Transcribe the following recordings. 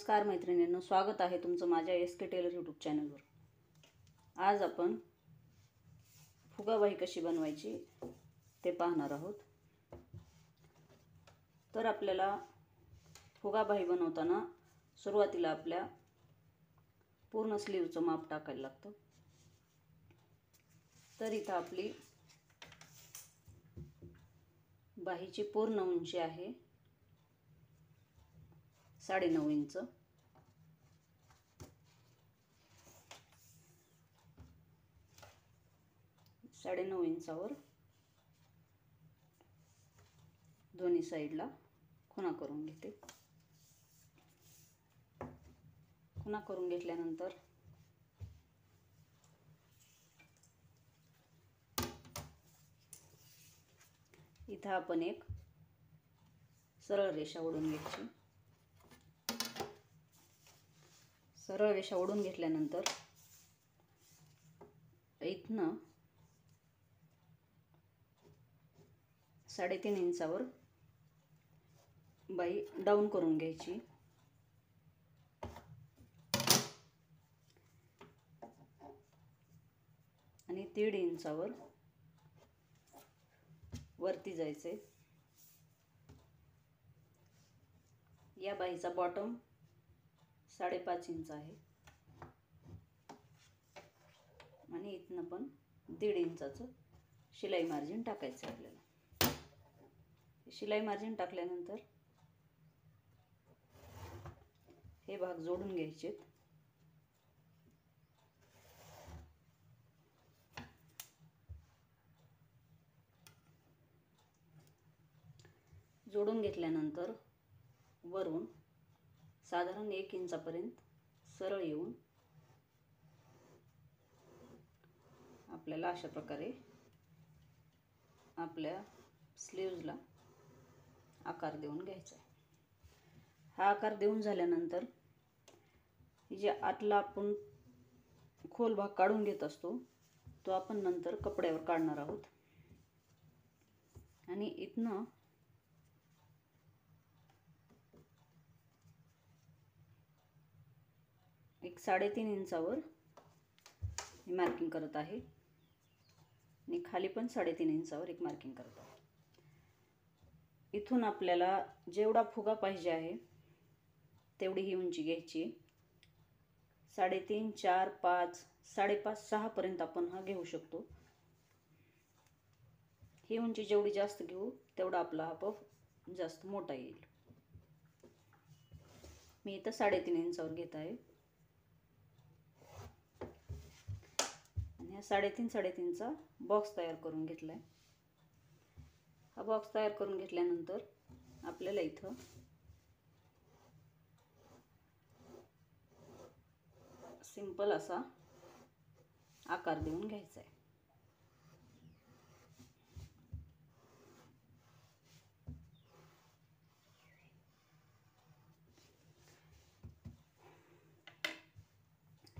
नमस्कार मैत्रिणींनो, स्वागत आहे तुमचं माझ्या एस के टेलर यूट्यूब चॅनलवर। आज आपण फुगाबाई कशी बनवायची ते पाहणार आहोत। तर आपल्याला फुगाबाई बनवताना सुरुवातीला आपल्या पूर्ण स्लीवचं माप टाकायला लागतं। तर इथं आपली बाहीची पूर्ण उंची आहे 9.5 इंच। साढ़े 9 इंचावर दोन्ही साइडला खुणा करून घेते। खुणा करून घेतल्यानंतर इथं आपण एक सरळ रेषा ओढून घ्यायची। सरळ रेषा ओढून घेतल्यानंतर इथनं 3.5 इंचावर बाई डाऊन करून घ्यायची। आणि 1.5 इंचावर वरती जायचे। या बाईचा बॉटम 5.5 इंच आहे आणि इथनं पण 1.5 इंचाचं शिलाई मार्जिन टाकायचं आहे आपल्याला। शिलाई मार्जिन टाकल्यानंतर हे भाग जोडून घ्यायचे। जोडून घेतल्यानंतर वरून साधारण 1 इंचापर्यंत सरळ येऊन आपल्याला अशा प्रकारे आपल्या स्लीव्जला आकार देऊन घ्यायचा आहे। हा आकार देऊन झाल्यानंतर जे आतला आपण खोल भाग काढून घेत असतो तो आपण नंतर कपड्यावर काढणार आहोत। आणि इथनं एक 3.5 इंचावर मार्किंग करत आहे आणि खाली पण 3.5 इंचावर एक मार्किंग करत आहे। इथून आपल्याला जेवढा फुगा पाहिजे आहे तेवढी ही उंची घ्यायची। 3.5, 4, 5, 5.5, 6 पर्यंत आपण हा घेऊ शकतो। ही उंची जेवढी जास्त घेऊ तेवढा आपला हा पफ जास्त मोठा येईल। मी इथं 3.5 इंचावर घेत आहे आणि हा 3.5चा बॉक्स तयार करून घेतलाय। हा बॉक्स तयार करून घेतल्यानंतर आपल्याला इथं सिंपल असा आकार देऊन घ्यायचा आहे।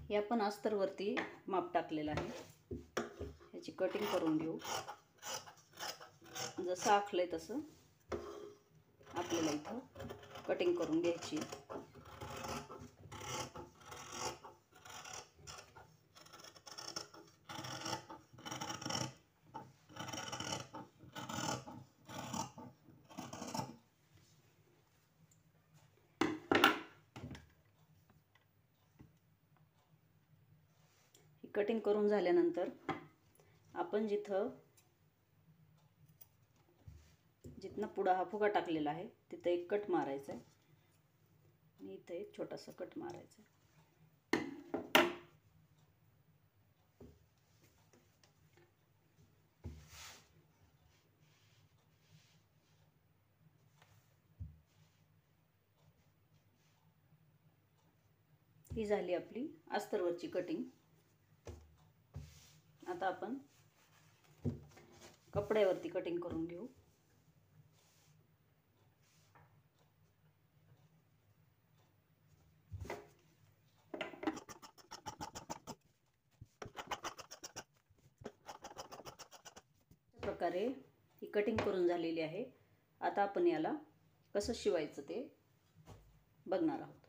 हे आपण अस्तरवरती माप टाकलेलं आहे। ह्याची कटिंग करून घेऊ। जसं आखलंय तसं आपल्याला इथं कटिंग करून घ्यायची। कटिंग करून झाल्यानंतर आपण जिथनं पुढं हा फुगा टाकलेला आहे तिथं एक कट मारायचा आहे आणि इथं एक छोटासा कट मारायचा आहे। ही झाली आपली अस्तरवरची कटिंग। आता आपण कपड्यावरती कटिंग करून घेऊ। प्रकारे ही कटिंग करून झालेली आहे। आता आपण याला कसं शिवायचं ते बघणार आहोत।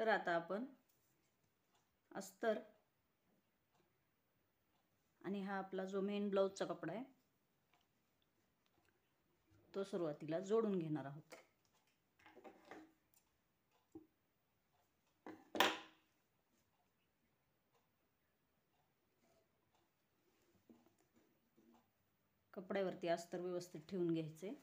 तर आता आपण अस्तर आणि हा आपला जो मेन ब्लाऊजचा कपडा आहे तो सुरुवातीला जोडून घेणार आहोत. कपड्यावरती अस्तर व्यवस्थित ठेवून घ्यायचे.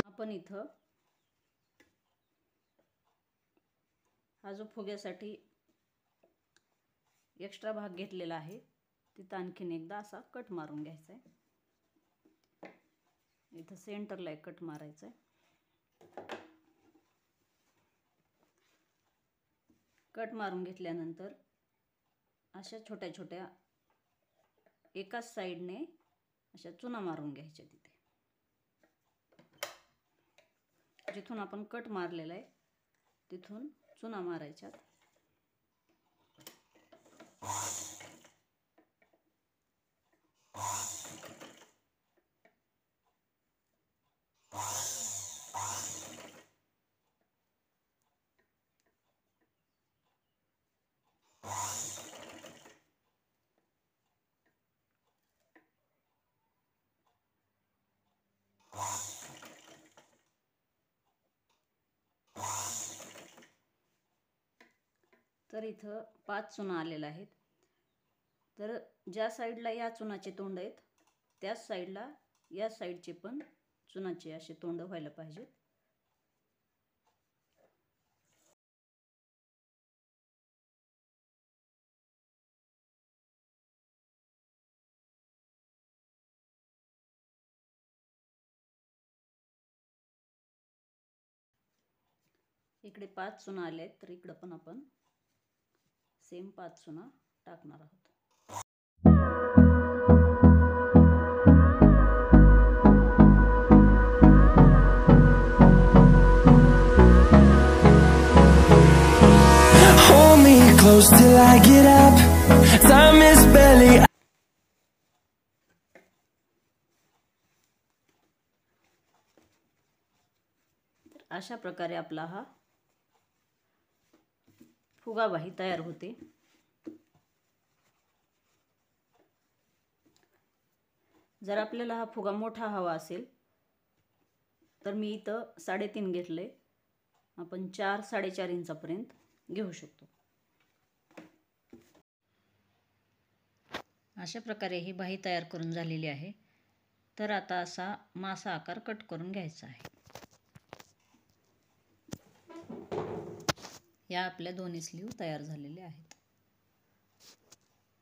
आपण इथं हा जो फुग्यासाठी एक्स्ट्रा भाग घेतलेला आहे तिथं आणखीन एकदा असा कट मारून घ्यायचा आहे. इथं सेंटरला एक कट मारायचा आहे. कट मारून घेतल्यानंतर अशा छोट्या छोट्या एकाच साईडने अशा चुना मारून घ्यायच्या. तिथे जिथून आपण कट मारलेला आहे तिथून चुना मारायच्यात. तर इथं 5 चुना आलेल्या आहेत. तर ज्या साईडला या चुनाचे तोंड आहेत त्याच साईडला या साईडचे पण चुनाचे असे तोंड व्हायला पाहिजेत. इकडे 5 चुना आले आहेत तर इकडं पण आपण सेम 5 चुना टाकणार आहोत. Hold me close till I get up. Time is barely. अशा प्रकारे आपला हा फुगाबाही तयार होते. जर आपल्याला हा फुगा मोठा हवा असेल तर मी इथं 3.5 घेतले. आपण 4-4.5 इंचापर्यंत घेऊ शकतो. अशा प्रकारे ही बाही तयार करून झालेली आहे. तर आता असा मासा आकार कट करून घ्यायचा आहे. या आपल्या दोन्ही स्लीव तयार झालेल्या आहेत.